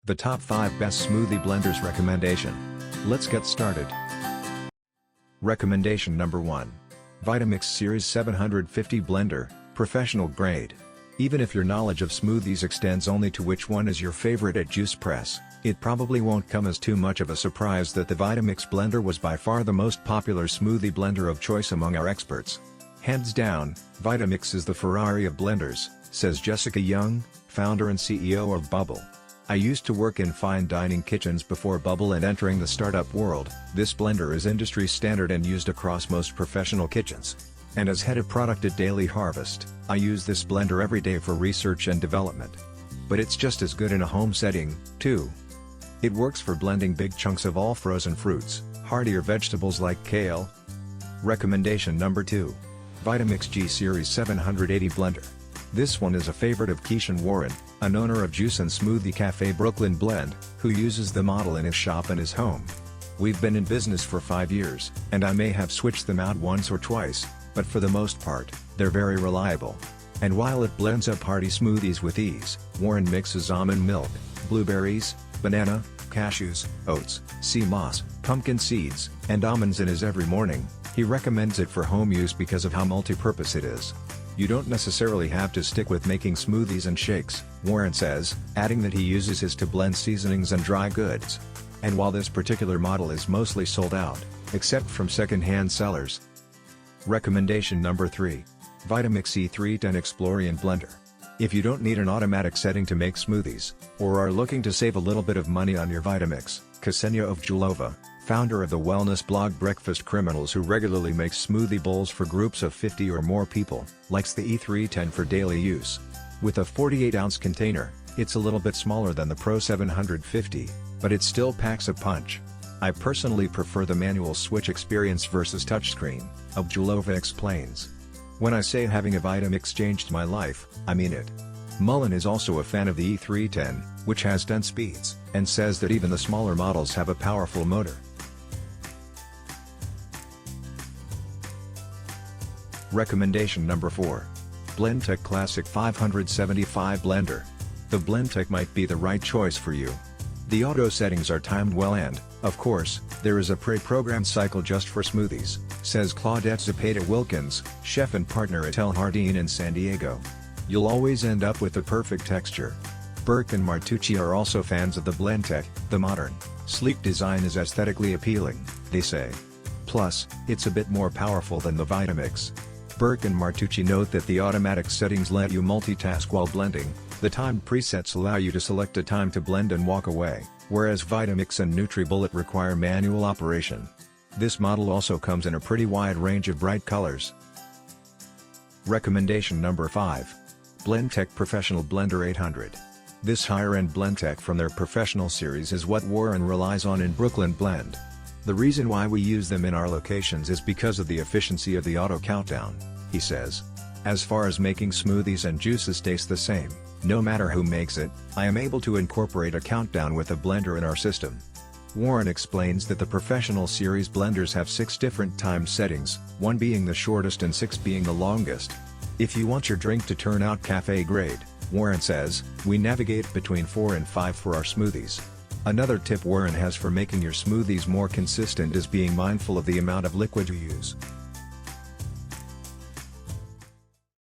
The top 5 best smoothie blenders recommendation. Let's get started. Recommendation number 1. VITAMIX Series 750 Blender, Professional Grade. Even if your knowledge of smoothies extends only to which one is your favorite at Juice Press, it probably won't come as too much of a surprise that the VITAMIX blender was by far the most popular smoothie blender of choice among our experts. Hands down, VITAMIX is the Ferrari of blenders, says Jessica Young, founder and CEO of Bubble. I used to work in fine dining kitchens before Bubble and entering the startup world. This blender is industry standard and used across most professional kitchens. And as head of product at Daily Harvest, I use this blender every day for research and development. But it's just as good in a home setting, too. It works for blending big chunks of all frozen fruits, heartier vegetables like kale. Recommendation number 2. VITAMIX G Series 780 Blender. This one is a favorite of Keishan Warren, an owner of Juice and Smoothie Cafe Brooklyn Blend, who uses the model in his shop and his home. We've been in business for 5 years, and I may have switched them out once or twice, but for the most part, they're very reliable. And while it blends up hearty smoothies with ease, Warren mixes almond milk, blueberries, banana, cashews, oats, sea moss, pumpkin seeds, and almonds in his every morning. He recommends it for home use because of how multi-purpose it is. You don't necessarily have to stick with making smoothies and shakes, Warren says, adding that he uses his to blend seasonings and dry goods. And while this particular model is mostly sold out, except from second-hand sellers. Recommendation number 3. VITAMIX E310 EXPLORIAN Blender. If you don't need an automatic setting to make smoothies, or are looking to save a little bit of money on your VITAMIX, Ksenia Ovchulova, founder of the wellness blog Breakfast Criminals who regularly makes smoothie bowls for groups of 50 or more people, likes the E310 for daily use. With a 48-ounce container, it's a little bit smaller than the Pro 750, but it still packs a punch. I personally prefer the manual switch experience versus touchscreen, Ovchulova explains. When I say having a VITAMIX changed my life, I mean it. Mullen is also a fan of the E310, which has 10 speeds, and says that even the smaller models have a powerful motor. Recommendation number 4. BLENDTEC Classic 575 Blender. The BLENDTEC might be the right choice for you. The auto settings are timed well and, of course, there is a pre-programmed cycle just for smoothies, says Claudette Zepeda-Wilkins, chef and partner at El Jardín in San Diego. You'll always end up with the perfect texture. Burke and Martucci are also fans of the BLENDTEC. The modern, sleek design is aesthetically appealing, they say. Plus, it's a bit more powerful than the VITAMIX. Burke and Martucci note that the automatic settings let you multitask while blending. The timed presets allow you to select a time to blend and walk away, whereas VITAMIX and NutriBullet require manual operation. This model also comes in a pretty wide range of bright colors. Recommendation number 5. BLENDTEC Professional Blender 800. This higher-end BLENDTEC from their professional series is what Warren relies on in Brooklyn Blend. The reason why we use them in our locations is because of the efficiency of the auto countdown, he says. As far as making smoothies and juices taste the same, no matter who makes it, I am able to incorporate a countdown with a blender in our system. Warren explains that the professional series blenders have 6 different time settings, 1 being the shortest and 6 being the longest. If you want your drink to turn out cafe grade, Warren says, we navigate between 4 and 5 for our smoothies. Another tip Warren has for making your smoothies more consistent is being mindful of the amount of liquid you use.